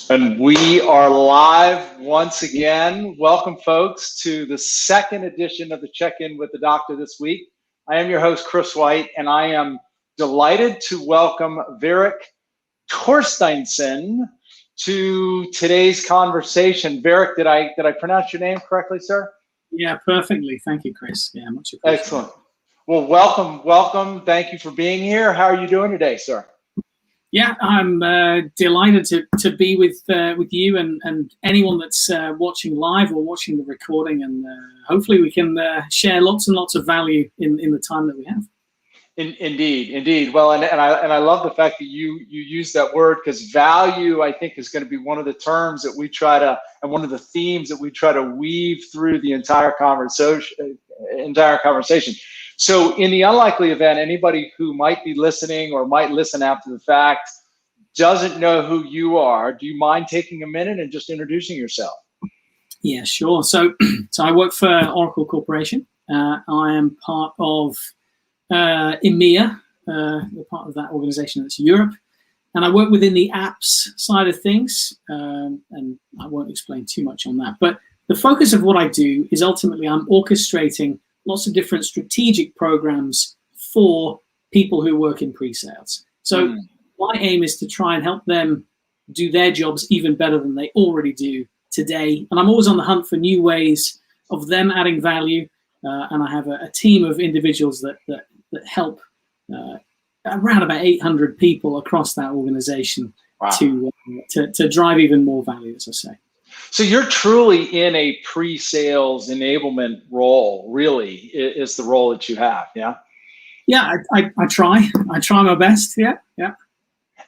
And we are live once again. Welcome, folks, to the second edition of the Check-In with the Doctor this week. I am your host, Chris White, and I am delighted to welcome Varik Torsteinsen to today's conversation. Varik, did I pronounce your name correctly, sir? Yeah, perfectly. Thank you, Chris. Yeah, much appreciated. Excellent. Well, welcome. Thank you for being here. How are you doing today, sir? Yeah, I'm delighted to be with you and anyone that's watching live or watching the recording, and hopefully we can share lots and lots of value in the time that we have. Indeed. Well, and I love the fact that you use that word, because value, I think, is going to be one of the terms that we try to, and one of the themes that we try to weave through the entire conversation. So in the unlikely event, anybody who might be listening or might listen after the fact doesn't know who you are, do you mind taking a minute and just introducing yourself? Yeah, sure. So I work for Oracle Corporation. I am part of EMEA, the part of that organization that's Europe. And I work within the apps side of things. And I won't explain too much on that. But the focus of what I do is ultimately I'm orchestrating lots of different strategic programs for people who work in pre-sales. So my aim is to try and help them do their jobs even better than they already do today. And I'm always on the hunt for new ways of them adding value. And I have a team of individuals that help around about 800 people across that organization. Wow. to drive even more value, as I say. So you're truly in a pre-sales enablement role, really, is the role that you have, yeah? Yeah, I try my best, yeah.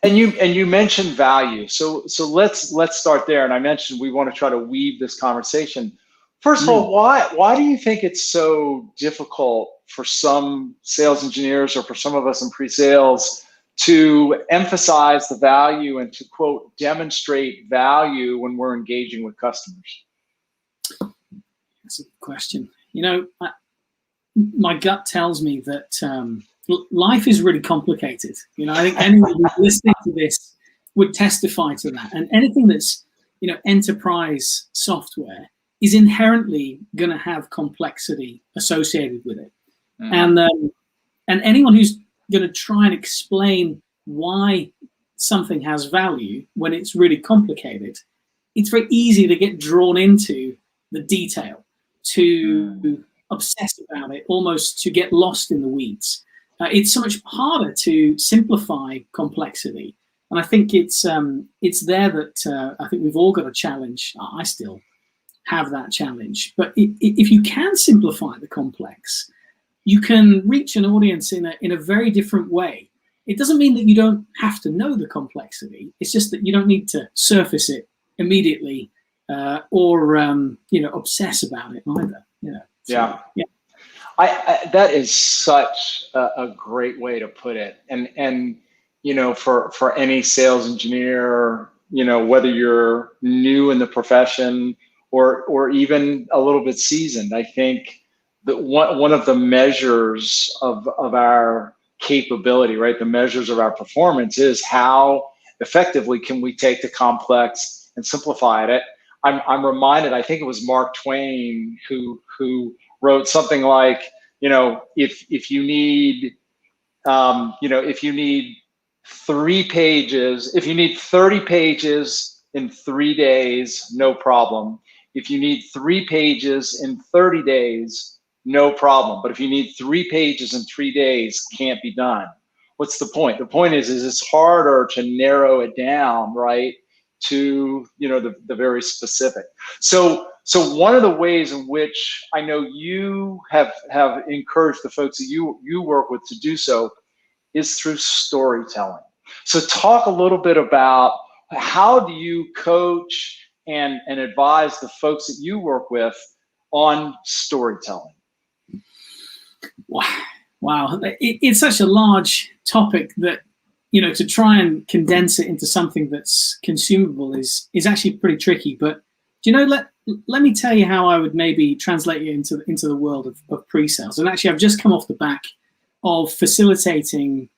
And you mentioned value, so let's start there. And I mentioned we want to try to weave this conversation. First of all, why do you think it's so difficult for some sales engineers or for some of us in pre-sales to emphasize the value and to, quote, demonstrate value when we're engaging with customers? That's a good question. You know, my gut tells me that life is really complicated. You know, I think anyone who's listening to this would testify to that. And anything that's, you know, enterprise software is inherently going to have complexity associated with it. And anyone who's going to try and explain why something has value when it's really complicated, it's very easy to get drawn into the detail, to obsess about it, almost to get lost in the weeds. It's so much harder to simplify complexity. And I think it's there that I think we've all got a challenge. I still have that challenge. But if you can simplify the complex, you can reach an audience in a very different way. It doesn't mean that you don't have to know the complexity. It's just that you don't need to surface it immediately or obsess about it either. You know. So, yeah. I that is such a great way to put it. And you know, for any sales engineer, you know, whether you're new in the profession or even a little bit seasoned, I think that one of the measures of our capability, right, the measures of our performance is how effectively can we take the complex and simplify it. I'm reminded, I think it was Mark Twain who wrote something like, you know, if you need 3 pages, if you need 30 pages in 3 days, no problem. If you need 3 pages in 30 days, no problem. But if you need 3 pages in 3 days, can't be done. What's the point? The point is it's harder to narrow it down, right, to, you know, the very specific. So one of the ways in which I know you have encouraged the folks that you work with to do so is through storytelling. So talk a little bit about how do you coach and advise the folks that you work with on storytelling? Wow. It's such a large topic that, you know, to try and condense it into something that's consumable is actually pretty tricky. But, you know, let me tell you how I would maybe translate it into the world of pre-sales. And actually, I've just come off the back of facilitating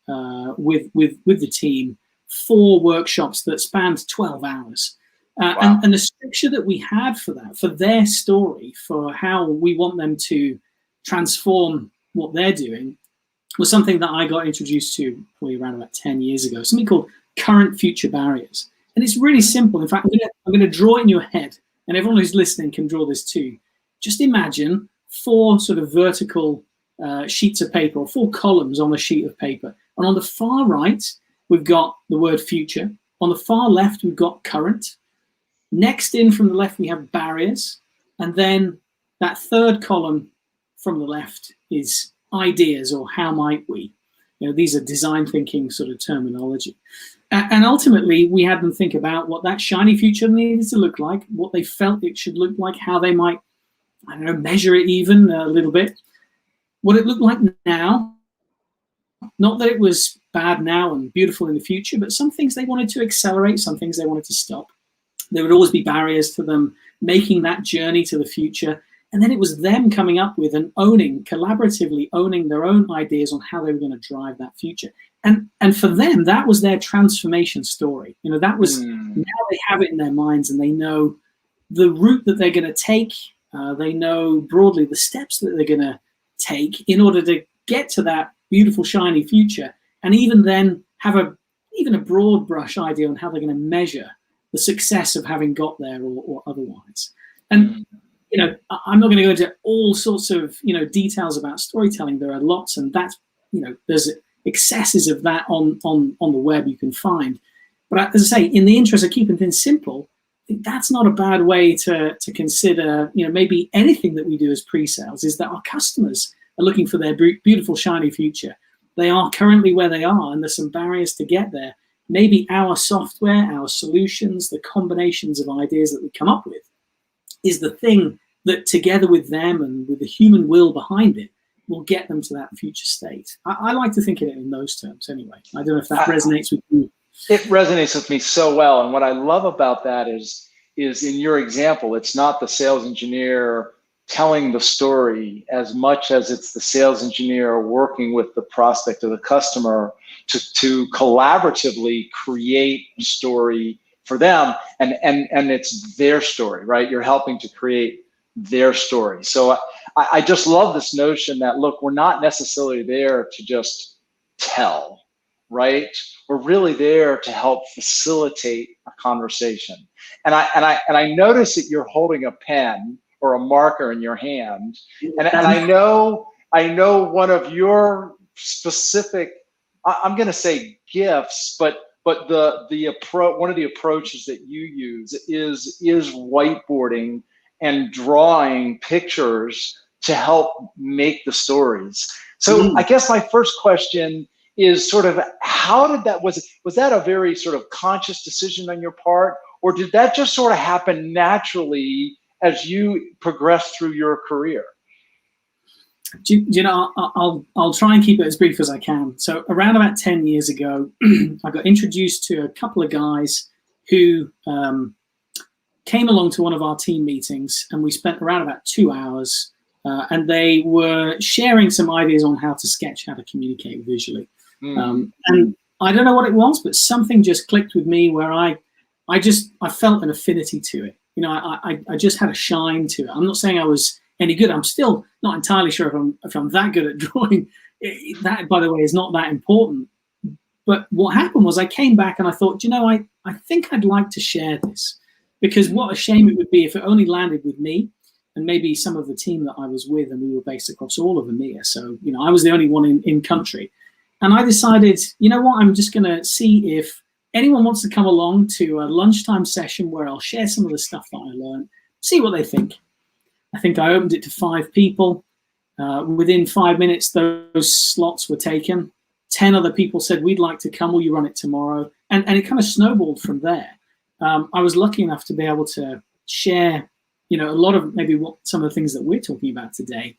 with the team 4 workshops that spanned 12 hours. Wow. And the structure that we had for that, for their story, for how we want them to transform what they're doing, was something that I got introduced to probably around about 10 years ago, something called current future barriers. And it's really simple. In fact, I'm going to draw it in your head, and everyone who's listening can draw this too. Just imagine 4 sort of vertical sheets of paper, or 4 columns on a sheet of paper. And on the far right, we've got the word future. On the far left, we've got current. Next in from the left, we have barriers. And then that third column from the left is ideas, or how might we. These are design thinking sort of terminology. And ultimately, we had them think about what that shiny future needed to look like, what they felt it should look like, how they might, I don't know, measure it even a little bit, what it looked like now. Not that it was bad now and beautiful in the future, but some things they wanted to accelerate, some things they wanted to stop. There would always be barriers to them making that journey to the future. And then it was them coming up with and collaboratively owning their own ideas on how they were going to drive that future. And for them, that was their transformation story. That was, now they have it in their minds, and they know the route that they're going to take. They know broadly the steps that they're going to take in order to get to that beautiful, shiny future. And even then have even a broad brush idea on how they're going to measure the success of having got there, or otherwise. And I'm not going to go into all sorts of details about storytelling. There are lots, and that's there's excesses of that on the web you can find. But as I say, in the interest of keeping things simple, I think that's not a bad way to consider. Maybe anything that we do as pre-sales is that our customers are looking for their beautiful, shiny future. They are currently where they are, and there's some barriers to get there. Maybe our software, our solutions, the combinations of ideas that we come up with is the thing that, together with them and with the human will behind it, will get them to that future state. I like to think of it in those terms anyway. I don't know if that resonates with you. It resonates with me so well. And what I love about that is in your example, it's not the sales engineer telling the story as much as it's the sales engineer working with the prospect or the customer to collaboratively create a story for them, and it's their story, right? You're helping to create their story. So I just love this notion that, look, we're not necessarily there to just tell, right? We're really there to help facilitate a conversation. And I notice that you're holding a pen or a marker in your hand, and I know one of your specific, I'm going to say gifts, but the approach, one of the approaches that you use is whiteboarding and drawing pictures to help make the stories. So I guess my first question is sort of, how did that, was that a very sort of conscious decision on your part, or did that just sort of happen naturally as you progressed through your career? I'll try and keep it as brief as I can. So around about 10 years ago, I got introduced to a couple of guys who came along to one of our team meetings, and we spent around about 2 hours, and they were sharing some ideas on how to sketch, how to communicate visually. And I don't know what it was, but something just clicked with me where I felt an affinity to it. I just had a shine to it. I'm not saying I was any good. I'm still not entirely sure if I'm that good at drawing. That, by the way, is not that important. But what happened was I came back and I thought, I think I'd like to share this, because what a shame it would be if it only landed with me and maybe some of the team that I was with, and we were based across all of EMEA. So, I was the only one in country. And I decided, I'm just going to see if anyone wants to come along to a lunchtime session where I'll share some of the stuff that I learned, see what they think. I think I opened it to 5 people. Within 5 minutes, those slots were taken. 10 other people said, we'd like to come, will you run it tomorrow? And it kind of snowballed from there. I was lucky enough to be able to share, a lot of maybe what some of the things that we're talking about today.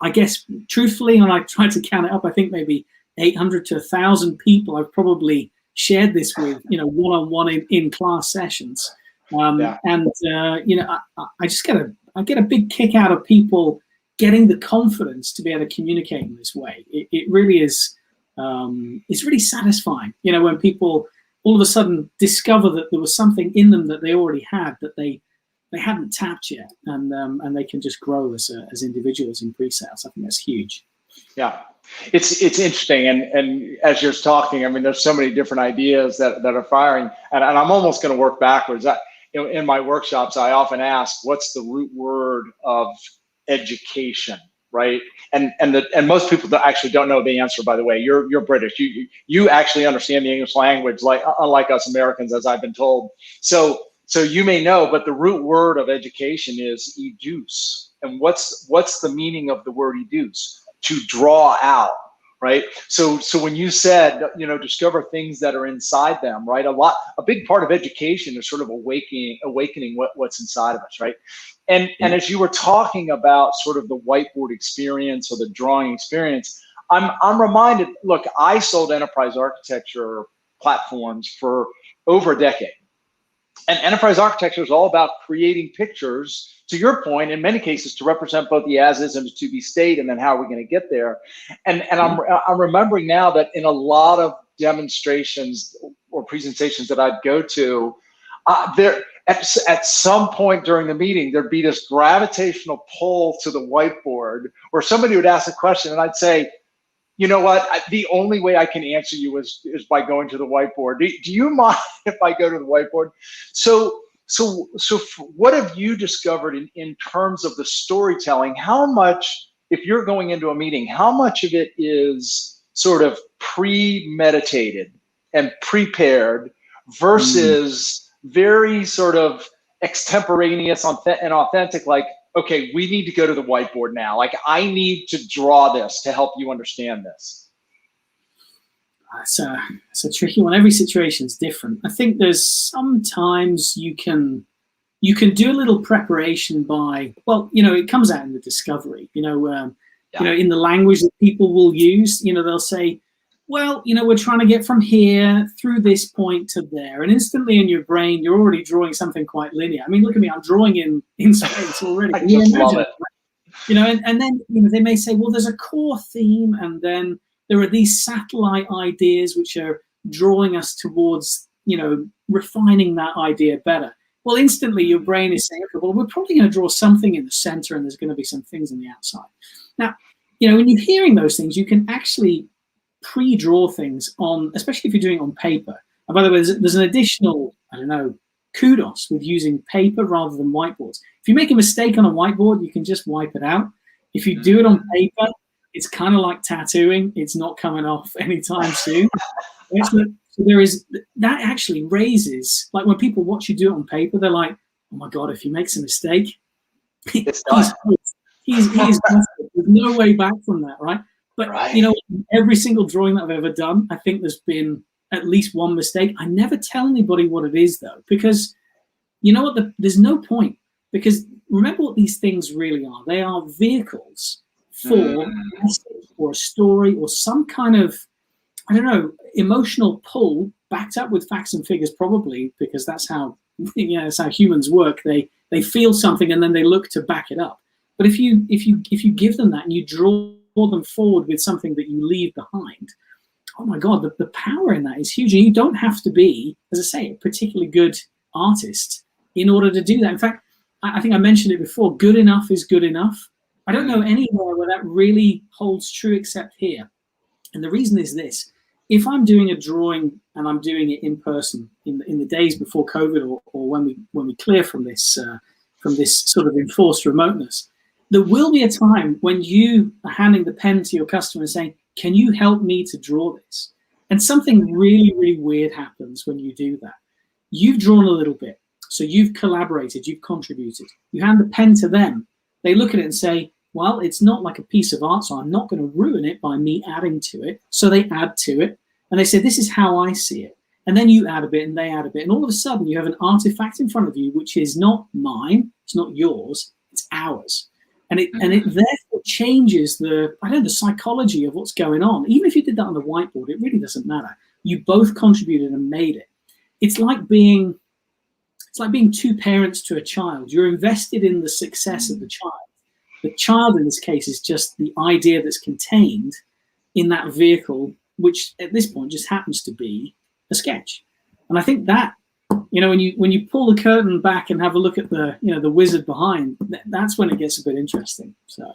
I guess, truthfully, when I tried to count it up, I think maybe 800 to 1,000 people I've probably shared this with, one-on-one in class sessions. I just get a big kick out of people getting the confidence to be able to communicate in this way. It really is, it's really satisfying, when people all of a sudden discover that there was something in them that they already had that they hadn't tapped yet, and they can just grow as individuals in pre-sales. I think that's huge. Yeah, it's interesting, and as you're talking, I mean, there's so many different ideas that are firing, and I'm almost going to work backwards. In my workshops, I often ask, what's the root word of education, right? And most people actually don't know the answer. By the way, you're British. You actually understand the English language, like unlike us Americans, as I've been told. So you may know, but the root word of education is educe. And what's the meaning of the word educe? To draw out, right? So when you said, discover things that are inside them, right? A big part of education is sort of awakening what's inside of us, right? And as you were talking about sort of the whiteboard experience or the drawing experience, I'm reminded, look, I sold enterprise architecture platforms for over a decade. And enterprise architecture is all about creating pictures, to your point, in many cases, to represent both the as is and the to be state, and then how are we going to get there. And I'm remembering now that in a lot of demonstrations or presentations that I'd go to, there at some point during the meeting, there'd be this gravitational pull to the whiteboard where somebody would ask a question and I'd say, you know what, the only way I can answer you is by going to the whiteboard. Do you mind if I go to the whiteboard? So what have you discovered in terms of the storytelling? How much, if you're going into a meeting, how much of it is sort of premeditated and prepared versus very sort of extemporaneous and authentic, like, okay, we need to go to the whiteboard now. Like, I need to draw this to help you understand this. It's a tricky one. Every situation is different. I think there's sometimes you can do a little preparation by, well, it comes out in the discovery, in the language that people will use, they'll say, well, we're trying to get from here through this point to there. And instantly in your brain, you're already drawing something quite linear. I mean, look at me, I'm drawing in space already. I just love it. And then they may say, well, there's a core theme, and then there are these satellite ideas which are drawing us towards, refining that idea better. Well, instantly your brain is saying, okay, well, we're probably going to draw something in the center, and there's going to be some things on the outside. Now, when you're hearing those things, you can actually pre-draw things on, especially if you're doing it on paper. And by the way, there's an additional, kudos with using paper rather than whiteboards. If you make a mistake on a whiteboard, you can just wipe it out. If you do it on paper, it's kind of like tattooing. It's not coming off anytime soon. So there is, that actually raises, like when people watch you do it on paper, they're like, oh my God, if he makes a mistake, he's there's no way back from that, right? But every single drawing that I've ever done, I think there's been at least one mistake. I never tell anybody what it is, though, because there's no point. Because remember what these things really are. They are vehicles for a message or a story or some kind of, emotional pull backed up with facts and figures, probably, because that's how humans work. They feel something and then they look to back it up. But if you give them that and you draw them forward with something that you leave behind, oh my God, the power in that is huge. And you don't have to be, as I say, a particularly good artist in order to do that. In fact, I think I mentioned it before, good enough is good enough. I don't know anywhere where that really holds true except here. And the reason is this: if I'm doing a drawing and I'm doing it in person in the days before COVID or when we clear from this sort of enforced remoteness, there will be a time when you are handing the pen to your customer and saying, can you help me to draw this? And something really, really weird happens when you do that. You've drawn a little bit, so you've collaborated, you've contributed. You hand the pen to them. They look at it and say, well, it's not like a piece of art, so I'm not going to ruin it by me adding to it. So they add to it, and they say, this is how I see it. And then you add a bit, and they add a bit. And all of a sudden, you have an artifact in front of you, which is not mine, it's not yours, it's ours. And it therefore changes the psychology of what's going on. Even if you did that on the whiteboard, it really doesn't matter. You both contributed and made it. It's like being two parents to a child. You're invested in the success of the child. The child in this case is just the idea that's contained in that vehicle, which at this point just happens to be a sketch. And I think that, when you pull the curtain back and have a look at the wizard behind, that's when it gets a bit interesting. So.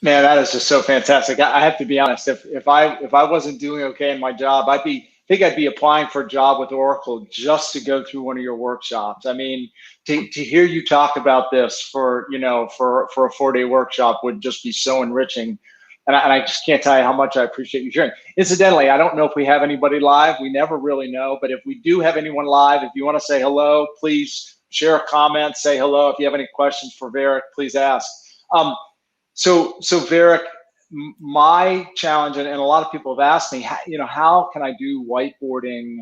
Man, that is just so fantastic. I have to be honest. If I wasn't doing okay in my job, I'd be applying for a job with Oracle just to go through one of your workshops. I mean, to hear you talk about this for a 4-day workshop would just be so enriching. And I just can't tell you how much I appreciate you sharing. Incidentally, I don't know if we have anybody live. We never really know. But if we do have anyone live, if you want to say hello, please share a comment, say hello. If you have any questions for Varik, please ask. So Varik, my challenge, and a lot of people have asked me, how can I do whiteboarding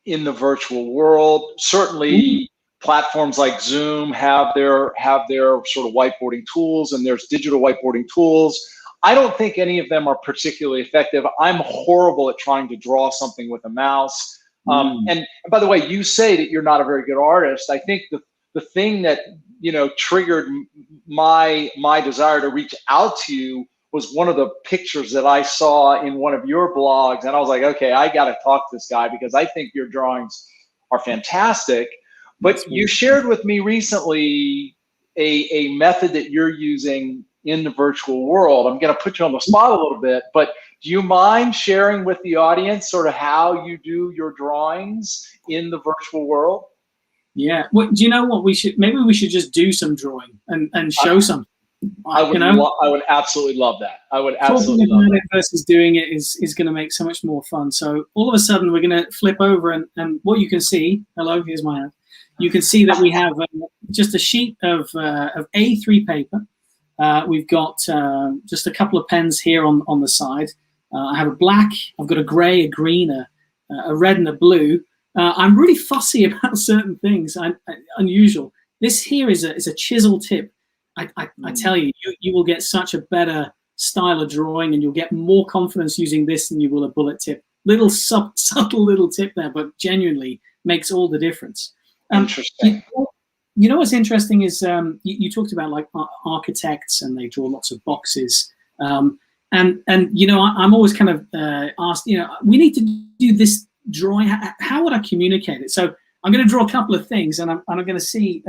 in the virtual world? Certainly, platforms like Zoom have their sort of whiteboarding tools, and there's digital whiteboarding tools. I don't think any of them are particularly effective. I'm horrible at trying to draw something with a mouse. And by the way, you say that you're not a very good artist. I think the thing that triggered my desire to reach out to you was one of the pictures that I saw in one of your blogs, and I was like, okay, I got to talk to this guy because I think your drawings are fantastic. But you shared with me recently a method that you're using in the virtual world. I'm going to put you on the spot a little bit, but do you mind sharing with the audience sort of how you do your drawings in the virtual world? Yeah. Well, do you know what maybe we should just do some drawing and show something. I would absolutely love that. I would absolutely love that. Versus doing it is going to make so much more fun. So all of a sudden we're going to flip over and what you can see, hello, here's my hand. You can see that we have just a sheet of A3 paper. We've got just a couple of pens here on the side. I have a black, I've got a gray, a green, a red and a blue. I'm really fussy about certain things, unusual. This here is a chisel tip. I tell you, you will get such a better style of drawing, and you'll get more confidence using this than you will a bullet tip. Little subtle little tip there, but genuinely makes all the difference. Interesting. You know what's interesting is you talked about like architects and they draw lots of boxes. And I'm always kind of asked, we need to do this drawing. How would I communicate it? So I'm going to draw a couple of things, and I'm going to see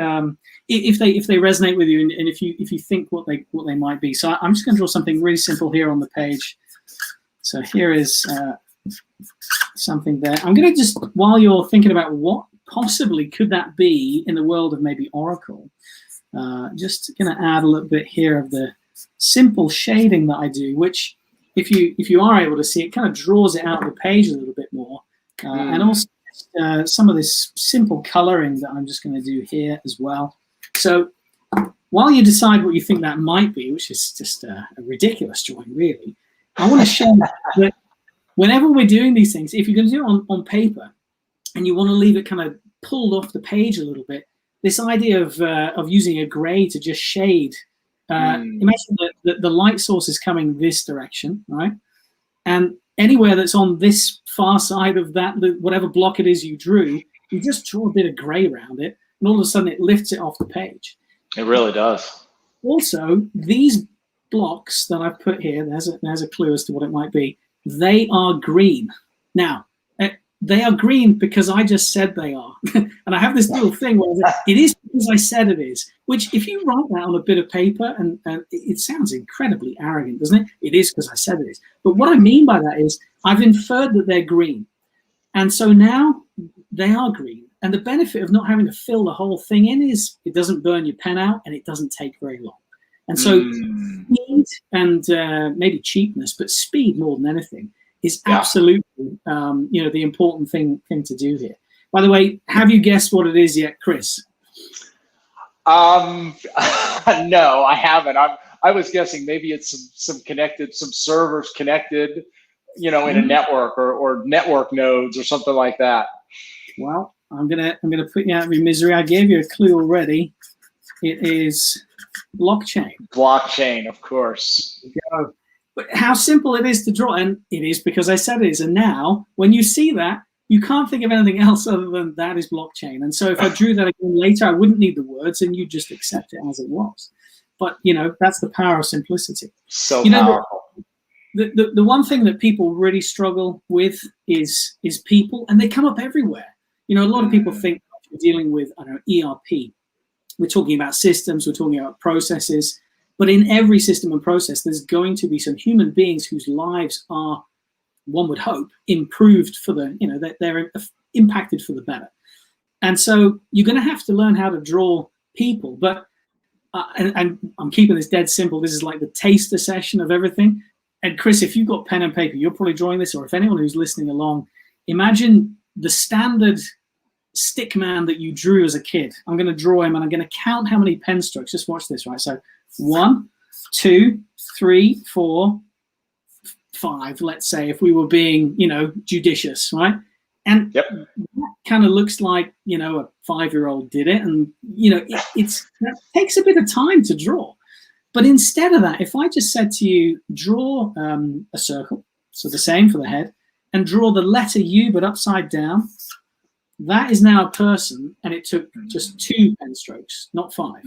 if they resonate with you, and if you think what they might be. So I'm just going to draw something really simple here on the page. So here is something there. I'm going to just, while you're thinking about what possibly could that be in the world of maybe Oracle, just going to add a little bit here of the simple shading that I do, which if you are able to see, it kind of draws it out of the page a little bit more, and also some of this simple coloring that I'm just going to do here as well. So while you decide what you think that might be, which is just a ridiculous drawing really, I want to share that whenever we're doing these things, if you're going to do it on paper and you want to leave it kind of pulled off the page a little bit, this idea of using a gray to just shade, imagine that the light source is coming this direction, right? And anywhere that's on this far side of that, whatever block it is you drew, you just draw a bit of gray around it, and all of a sudden it lifts it off the page. It really does. Also, these blocks that I've put here, there's a clue as to what it might be. They are green. Now, they are green because I just said they are. And I have this little thing where it is because I said it is, which if you write that on a bit of paper, and it sounds incredibly arrogant, doesn't it? It is because I said it is. But what I mean by that is I've inferred that they're green. And so now they are green. And the benefit of not having to fill the whole thing in is it doesn't burn your pen out and it doesn't take very long. And so speed and maybe cheapness, but speed more than anything is absolutely the important thing to do here. By the way, have you guessed what it is yet, Chris? No, I haven't. I was guessing maybe it's some servers connected, in a network or network nodes or something like that. Well, I'm gonna put you out of your misery. I gave you a clue already. It is blockchain. Blockchain, of course. But how simple it is to draw, and it is because I said it is. And now, when you see that, you can't think of anything else other than that is blockchain. And so if I drew that again later, I wouldn't need the words, and you'd just accept it as it was. But, that's the power of simplicity. So powerful. The one thing that people really struggle with is people, and they come up everywhere. You know, a lot of people think we're dealing with, I don't know, ERP. We're talking about systems, we're talking about processes, but in every system and process, there's going to be some human beings whose lives are, one would hope, improved for the, you know, they're impacted for the better. And so you're going to have to learn how to draw people. But and I'm keeping this dead simple. This is like the taster session of everything. And Chris, if you've got pen and paper, you're probably drawing this, or if anyone who's listening along, imagine the standard stick man that you drew as a kid. I'm going to draw him and I'm going to count how many pen strokes. Just watch this, right? So 1, 2, 3, 4, 5, let's say, if we were being, you know, judicious, right? And that kind of looks like, you know, a 5-year-old did it. And, you know, it takes a bit of time to draw. But instead of that, if I just said to you, draw a circle, so the same for the head, and draw the letter U but upside down, that is now a person, and it took just 2 pen strokes, not 5.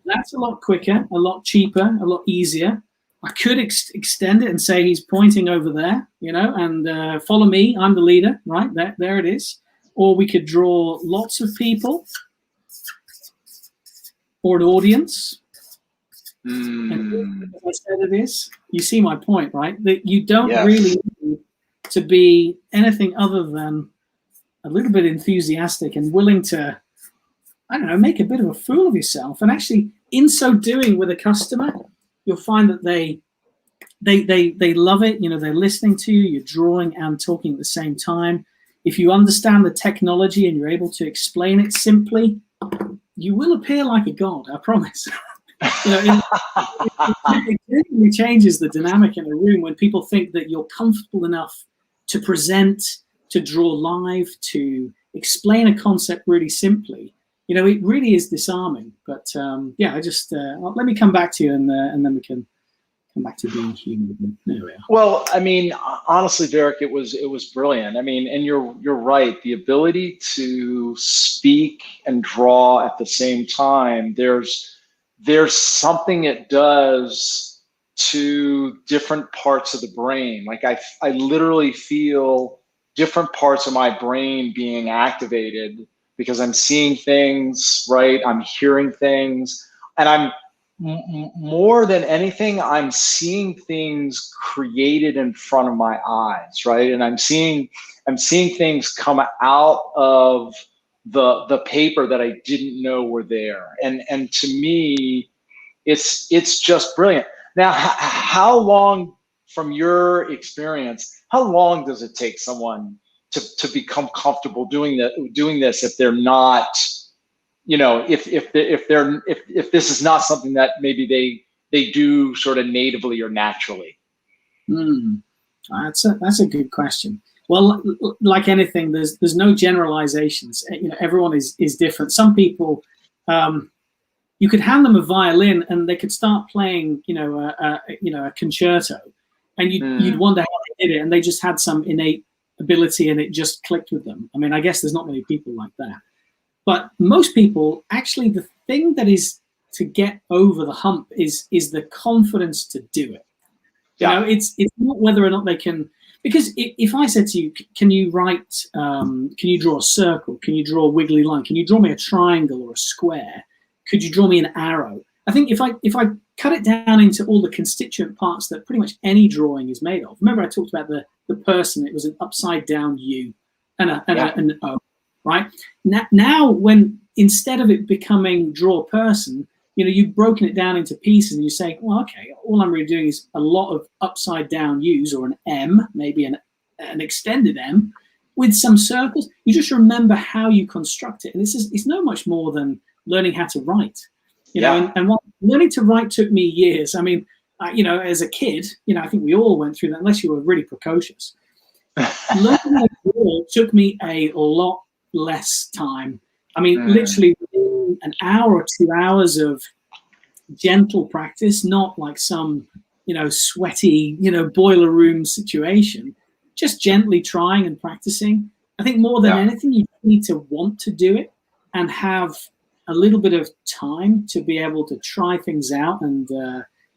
That's a lot quicker, a lot cheaper, a lot easier. I could extend it and say he's pointing over there, you know, and follow me, I'm the leader, right? There it is. Or we could draw lots of people or an audience. And as I said it is, you see my point, right? That you don't really need to be anything other than a little bit enthusiastic and willing to, I don't know, make a bit of a fool of yourself. And actually, in so doing with a customer, you'll find that they love it. You know, they're listening to you, you're drawing and talking at the same time. If you understand the technology and you're able to explain it simply, you will appear like a god, I promise. You know, it really changes the dynamic in a room when people think that you're comfortable enough to present, to draw live, to explain a concept really simply. You know, it really is disarming. But I just let me come back to you, and then we can come back to being human. There we are. Well, I mean, honestly, Varik, it was brilliant. I mean, and you're right. The ability to speak and draw at the same time, there's something it does to different parts of the brain. Like I literally feel different parts of my brain being activated because I'm seeing things, right? I'm hearing things, and I'm more than anything, I'm seeing things created in front of my eyes, right? And I'm seeing things come out of the paper that I didn't know were there. And to me, it's just brilliant. Now, how long, from your experience, how long does it take someone to become comfortable doing this if they're not, you know, if this is not something that maybe they do sort of natively or naturally? That's a good question. Well, like anything, there's no generalizations. You know, everyone is different. Some people, you could hand them a violin and they could start playing, you know, a concerto, and you'd wonder how they did it, and they just had some innate ability and it just clicked with them. I mean, I guess there's not many people like that. But most people, actually, the thing that is to get over the hump is the confidence to do it. You know, it's not whether or not they can. Because if I said to you, can you draw a circle? Can you draw a wiggly line? Can you draw me a triangle or a square? Could you draw me an arrow? I think if I cut it down into all the constituent parts that pretty much any drawing is made of. Remember I talked about the person, it was an upside down U and an O, right? Now when instead of it becoming draw a person, you know, you've broken it down into pieces and you say, well, okay, all I'm really doing is a lot of upside down U's or an M, maybe an extended M with some circles. You just remember how you construct it. And it's no much more than learning how to write, you know, and learning to write took me years. I mean, you know, as a kid, you know, I think we all went through that unless you were really precocious. Learning how to draw took me a lot less time. I mean, literally within an hour or 2 hours of gentle practice, not like some, you know, sweaty, you know, boiler room situation, just gently trying and practicing. I think more than anything, you need to want to do it and have a little bit of time to be able to try things out and,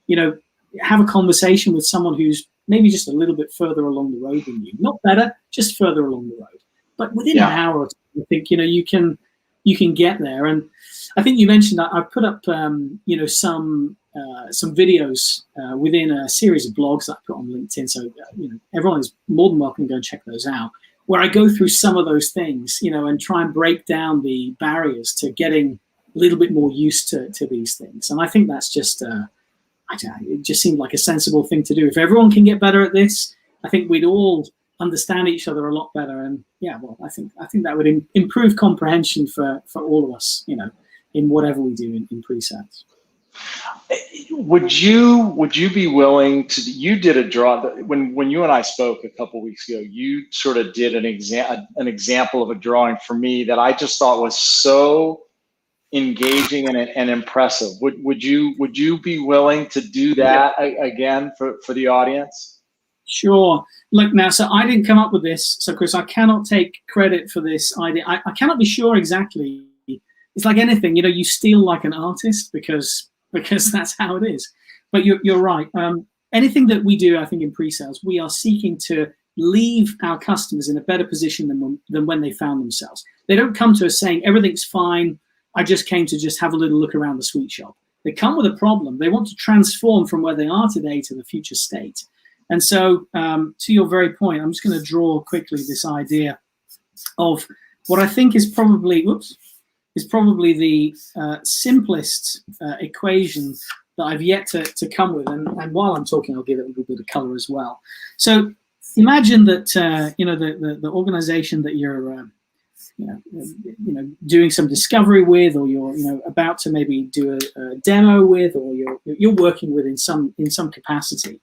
you know, have a conversation with someone who's maybe just a little bit further along the road than you. Not better, just further along the road. but within an hour or two, I think, you can get there. And I think you mentioned that I've put up, some videos within a series of blogs that I put on LinkedIn. So, everyone is more than welcome to go and check those out, where I go through some of those things, and try and break down the barriers to getting a little bit more used to these things. And I think that's just, it just seemed like a sensible thing to do. If everyone can get better at this, I think we'd all understand each other a lot better. And I think that would improve comprehension for all of us, in whatever we do in pre-sales. Would you be willing to? You did a draw when you and I spoke a couple weeks ago. You sort of did an example of a drawing for me that I just thought was so engaging and impressive. Would you be willing to do that again for the audience? Sure. Look, now, so I didn't come up with this, so Chris, I cannot take credit for this idea. I cannot be sure exactly. It's like anything, you steal like an artist because that's how it is. But you're right. Anything that we do, I think, in pre-sales, we are seeking to leave our customers in a better position than when they found themselves. They don't come to us saying, everything's fine, I just came to just have a little look around the sweet shop. They come with a problem. They want to transform from where they are today to the future state. And so, to your very point, I'm just going to draw quickly this idea of what I think is probably the simplest equation that I've yet to come with. And while I'm talking, I'll give it a little bit of color as well. So imagine that the organization that you're doing some discovery with, or you're about to maybe do a demo with, or you're working with in some capacity.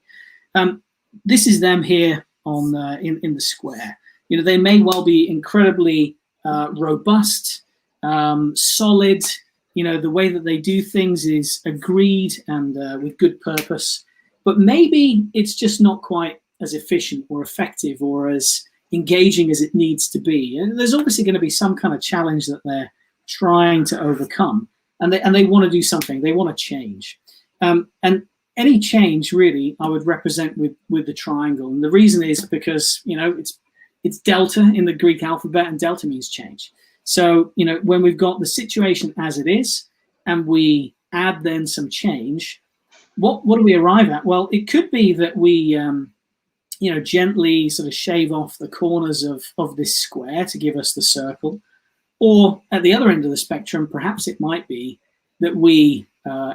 This is them here on in the square. They may well be incredibly robust, solid. The way that they do things is agreed and with good purpose, but maybe it's just not quite as efficient or effective or as engaging as it needs to be. And there's obviously going to be some kind of challenge that they're trying to overcome, and they want to do something. They want to change, and any change really I would represent with the triangle. And the reason is because it's delta in the Greek alphabet, and delta means change. So when we've got the situation as it is and we add then some change, what do we arrive at? Well, it could be that we gently sort of shave off the corners of this square to give us the circle. Or at the other end of the spectrum, perhaps it might be that we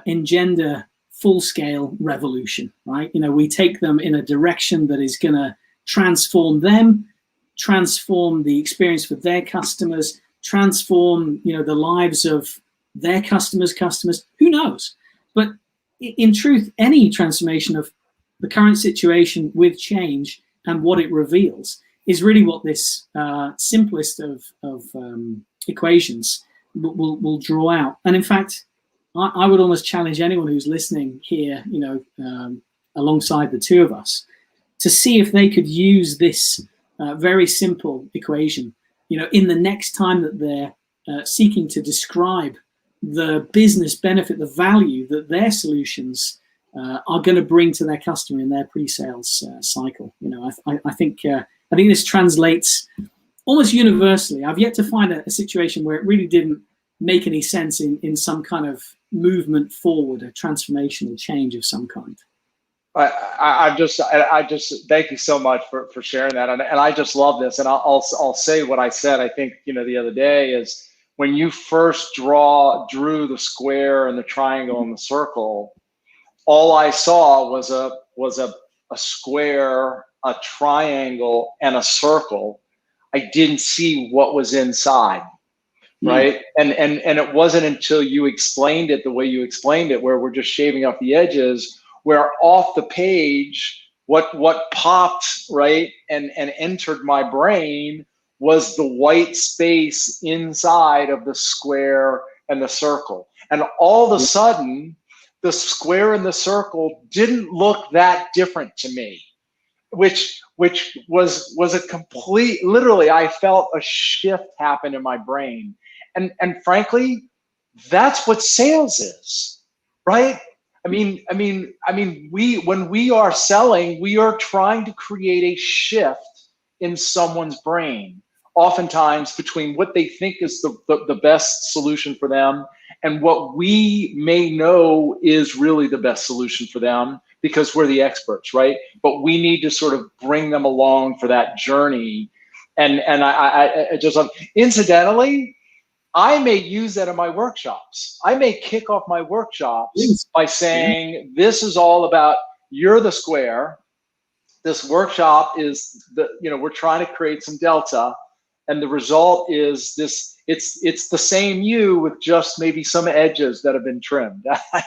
engender full-scale revolution, right? We take them in a direction that is going to transform them, transform the experience for their customers, transform, the lives of their customers, who knows? But in truth, any transformation of the current situation with change and what it reveals is really what this simplest of equations will draw out. And in fact, I would almost challenge anyone who's listening here, alongside the two of us, to see if they could use this very simple equation, in the next time that they're seeking to describe the business benefit, the value that their solutions are going to bring to their customer in their pre-sales cycle. I think this translates almost universally. I've yet to find a situation where it really didn't make any sense in some kind of movement forward, a transformational change of some kind. I just thank you so much for sharing that, and I just love this. And I'll say what I said. I think the other day is when you first drew the square and the triangle and the circle, all I saw was a square, a triangle, and a circle. I didn't see what was inside. Right. And it wasn't until you explained it the way you explained it, where we're just shaving off the edges, where off the page, what popped, right, and entered my brain was the white space inside of the square and the circle. And all of a sudden, the square and the circle didn't look that different to me, which was a complete, literally, I felt a shift happen in my brain. And frankly, that's what sales is, right? I mean, when we are selling, we are trying to create a shift in someone's brain. oftentimes between what they think is the best solution for them and what we may know is really the best solution for them because we're the experts, right? But we need to sort of bring them along for that journey. And I just, incidentally, I may use that in my workshops. I may kick off my workshops by saying, this is all about, you're the square. This workshop is we're trying to create some delta. And the result is this, it's the same you with just maybe some edges that have been trimmed. I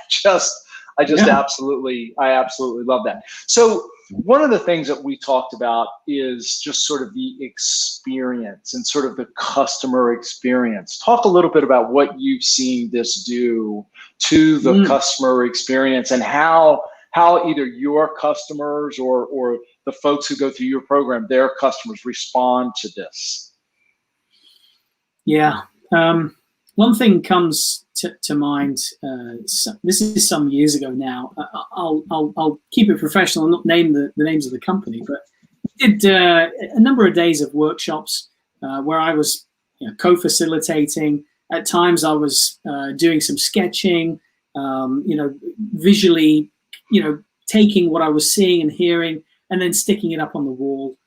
absolutely love that. So one of the things that we talked about is just sort of the experience and sort of the customer experience. Talk a little bit about what you've seen this do to the customer experience and how either your customers or the folks who go through your program, their customers respond to this. Yeah. One thing comes to mind. This is some years ago now. I'll keep it professional and not name the names of the company, but we did a number of days of workshops where I was co-facilitating. At times I was doing some sketching, visually, taking what I was seeing and hearing and then sticking it up on the wall.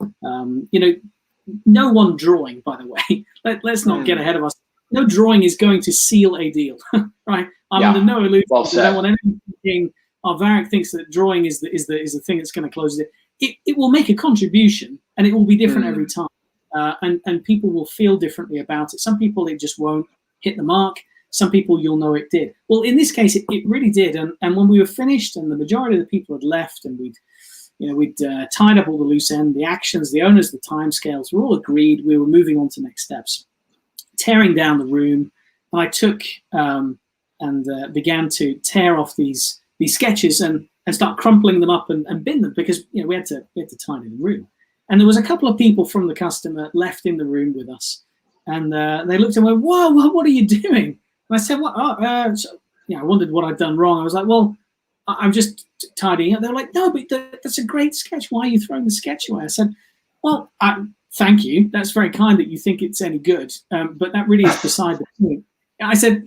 No one drawing, by the way. Let's not get ahead of us. No drawing is going to seal a deal, right? I'm under no illusion. Well said. I don't want anyone thinking, Varik thinks that drawing is the thing that's going to close it. It will make a contribution, and it will be different every time, and people will feel differently about it. Some people, it just won't hit the mark. Some people, you'll know it did. Well, in this case, it really did. And when we were finished, and the majority of the people had left, and we'd tied up all the loose end, the actions, the owners, the timescales were all agreed. We were moving on to next steps. Tearing down the room, and I took and began to tear off these sketches and start crumpling them up and bin them because we had to tidy the room. And there was a couple of people from the customer left in the room with us, and they looked and went, "Whoa, what are you doing?" And I said, "What?" I wondered what I'd done wrong. I was like, "Well, I'm just tidying up." They were like, "No, but that's a great sketch. Why are you throwing the sketch away?" I said, "Well, thank you. That's very kind that you think it's any good. But that really is beside the point." I said,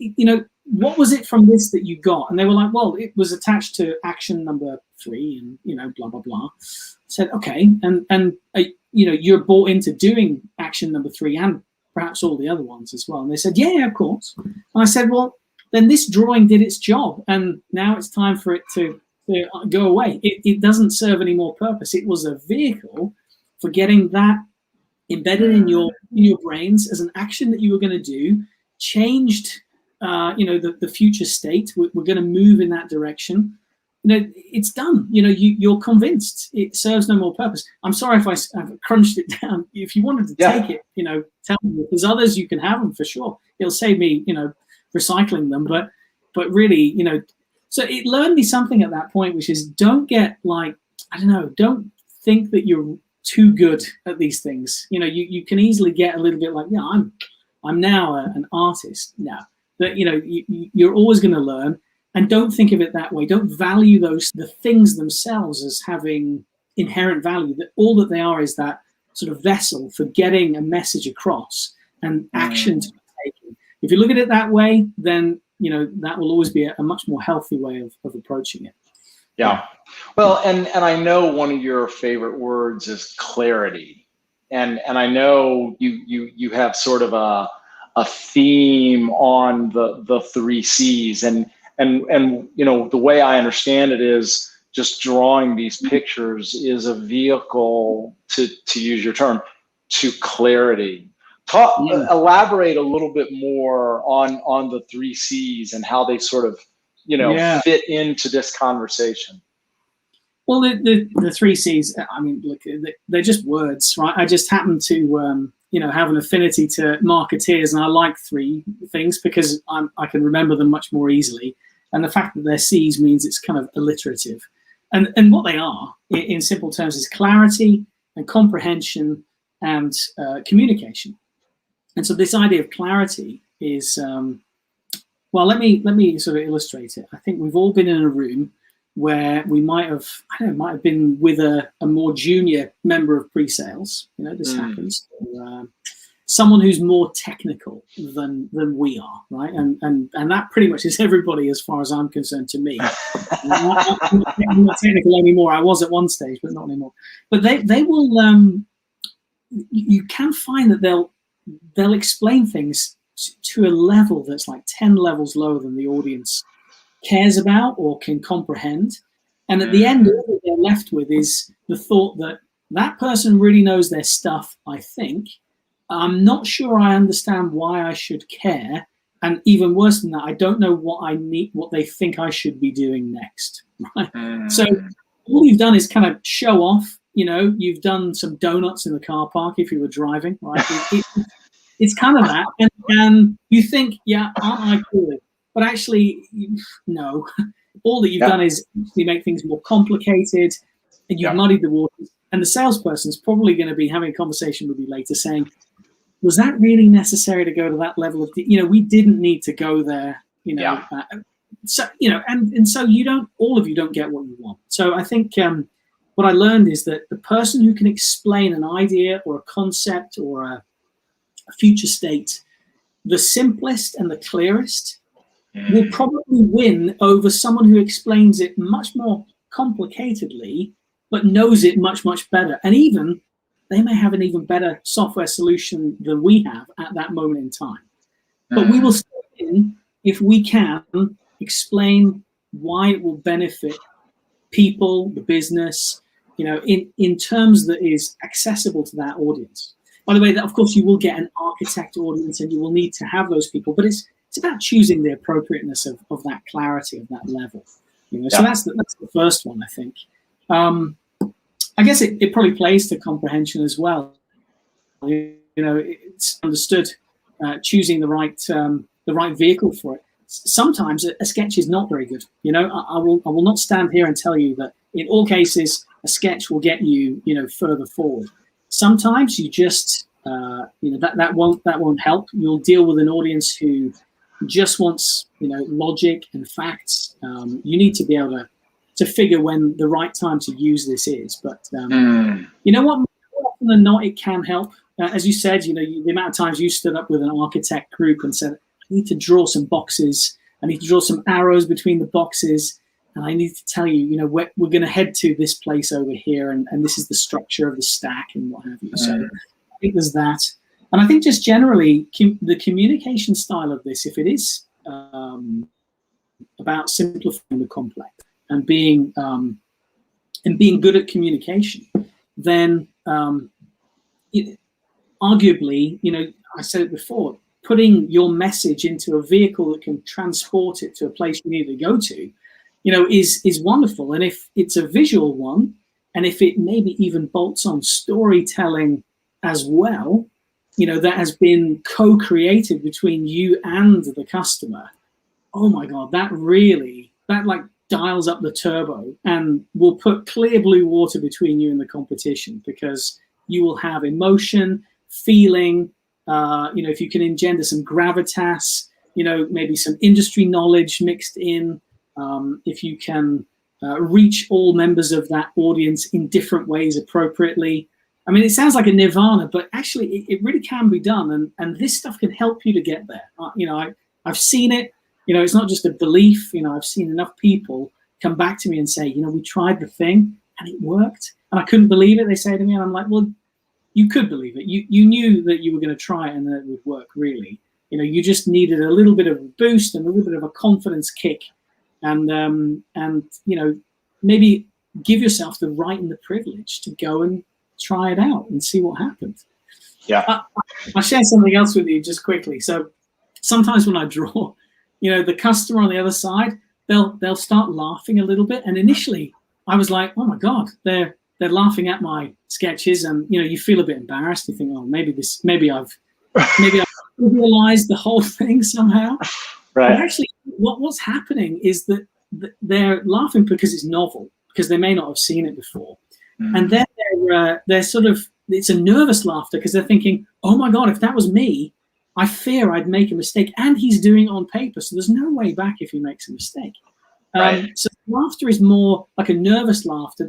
what was it from this that you got? And they were like, "Well, it was attached to action number 3 and, blah, blah, blah." I said, "Okay. And you're bought into doing action number 3 and perhaps all the other ones as well." And they said, yeah, of course. And I said, "Well, then this drawing did its job. And now it's time for it to go away. It doesn't serve any more purpose. It was a vehicle for getting that embedded in your brains as an action that you were going to do, changed, the future state. We're going to move in that direction. It's done. You're convinced it serves no more purpose." I'm sorry if I've crunched it down. If you wanted to take it, tell me. If there's others, you can have them for sure. It'll save me, recycling them. But really, so it learned me something at that point, which is don't get don't think that you're too good at these things. You can easily get a little bit like, I'm now an artist now. That you're always going to learn, and don't think of it that way. Don't value the things themselves as having inherent value. That all that they are is that sort of vessel for getting a message across and action to be taken. If you look at it that way, then that will always be a much more healthy way of approaching it. Yeah. Well, and I know one of your favorite words is clarity. And I know you have sort of a theme on the 3 C's. And the way I understand it is just drawing these pictures is a vehicle to use your term, to clarity. Elaborate a little bit more on the 3 C's and how they sort of fit into this conversation. Well, the 3 C's, I mean, look, they're just words, right? I just happen to, have an affinity to marketeers, and I like 3 things because I can remember them much more easily. And the fact that they're C's means it's kind of alliterative. And what they are, in simple terms, is clarity and comprehension and communication. And so this idea of clarity is, let me sort of illustrate it. I think we've all been in a room where we might have been with a more junior member of PreSales. This happens. someone who's more technical than we are, right? And that pretty much is everybody as far as I'm concerned to me. I'm not technical anymore. I was at one stage, but not anymore. But they will, you can find that they'll explain things to a level that's like 10 levels lower than the audience cares about or can comprehend. And at the end, all that they're left with is the thought that person really knows their stuff, I think. I'm not sure I understand why I should care. And even worse than that, I don't know what they think I should be doing next. Right? So all you've done is kind of show off. You've done some donuts in the car park if you were driving, right? It's kind of that. And you think, yeah, aren't I good? But actually, no. All that you've done is actually make things more complicated, and you've muddied the waters. And the salesperson's probably going to be having a conversation with you later saying, was that really necessary to go to that level of, we didn't need to go there, so, and so all of you don't get what you want. So I think what I learned is that the person who can explain an idea or a concept or a future state, the simplest and the clearest, will probably win over someone who explains it much more complicatedly, but knows it much, much better. And even they may have an even better software solution than we have at that moment in time. But we will still win if we can explain why it will benefit people, the business, in terms that is accessible to that audience. By the way, that of course you will get an architect audience and you will need to have those people, but it's about choosing the appropriateness of that clarity, of that level. So that's the first one, I think. I guess it probably plays to comprehension as well. It's understood choosing the right vehicle for it. Sometimes a sketch is not very good. I will not stand here and tell you that in all cases a sketch will get you further forward. Sometimes you just that won't help. You'll deal with an audience who just wants logic and facts. You need to be able to figure when the right time to use this is. But you know what? More often than not, it can help. As you said, the amount of times you stood up with an architect group and said, I need to draw some boxes. I need to draw some arrows between the boxes. And I need to tell you, we're going to head to this place over here. And this is the structure of the stack and what have you. So I think there's that. And I think just generally, the communication style of this, if it is about simplifying the complex and being good at communication, then arguably, I said it before, putting your message into a vehicle that can transport it to a place you need to go to, is wonderful. And if it's a visual one, and if it maybe even bolts on storytelling as well, that has been co-created between you and the customer, oh my God, that like dials up the turbo and will put clear blue water between you and the competition, because you will have emotion, feeling, if you can engender some gravitas, maybe some industry knowledge mixed in, if you can reach all members of that audience in different ways appropriately. I mean, it sounds like a nirvana, but actually it really can be done. And this stuff can help you to get there. I've seen it. It's not just a belief. I've seen enough people come back to me and say, we tried the thing and it worked. And I couldn't believe it, they say to me. And I'm like, well, you could believe it. You knew that you were going to try it and that it would work, really. You just needed a little bit of a boost and a little bit of a confidence kick. And maybe give yourself the right and the privilege to go and try it out and see what happens. Yeah. I'll share something else with you just quickly. So sometimes when I draw, the customer on the other side, they'll start laughing a little bit. And initially I was like, oh my God, they're laughing at my sketches, and you feel a bit embarrassed. You think, oh, maybe I've realized the whole thing somehow. Right. But actually, what's happening is that they're laughing because it's novel, because they may not have seen it before, and then they're sort of, it's a nervous laughter because they're thinking, oh my God, if that was me, I fear I'd make a mistake, and he's doing it on paper, so there's no way back if he makes a mistake. Right. So laughter is more like a nervous laughter.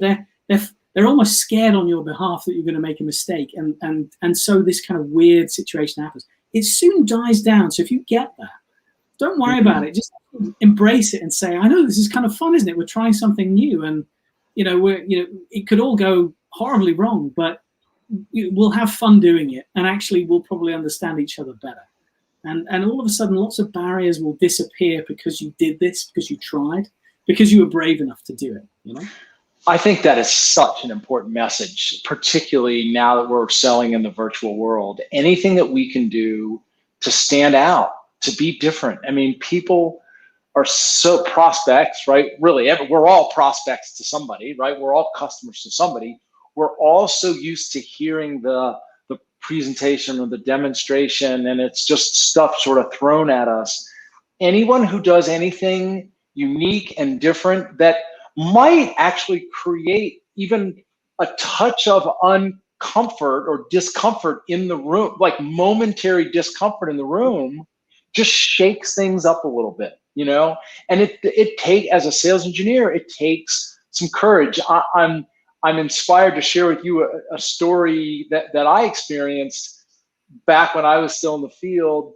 they're almost scared on your behalf that you're going to make a mistake, and so this kind of weird situation happens. It soon dies down. So if you get that, don't worry about it. Just embrace it and say, I know this is kind of fun, isn't it? We're trying something new, and it could all go horribly wrong, but we'll have fun doing it, and actually we'll probably understand each other better. And all of a sudden, lots of barriers will disappear because you did this, because you tried, because you were brave enough to do it. I think that is such an important message, particularly now that we're selling in the virtual world. Anything that we can do to stand out, to be different. I mean, people are so prospects, right? Really, we're all prospects to somebody, right? We're all customers to somebody. We're all so used to hearing the presentation or the demonstration, and it's just stuff sort of thrown at us. Anyone who does anything unique and different that might actually create even a touch of uncomfort or discomfort in the room, like momentary discomfort in the room, just shakes things up a little bit, and as a sales engineer, it takes some courage. I'm inspired to share with you a story that I experienced back when I was still in the field.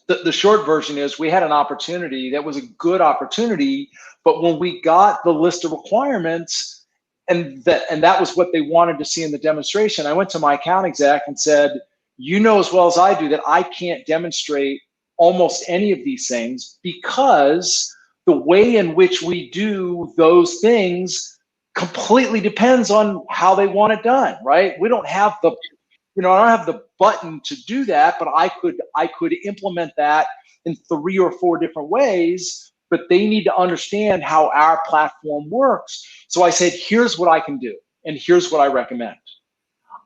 The short version is we had an opportunity that was a good opportunity, but when we got the list of requirements and that was what they wanted to see in the demonstration, I went to my account exec and said, you know as well as I do that I can't demonstrate almost any of these things because the way in which we do those things completely depends on how they want it done, right? We don't have I don't have the button to do that, but I could implement that in 3 or 4 different ways, but they need to understand how our platform works. So I said, here's what I can do, and here's what I recommend.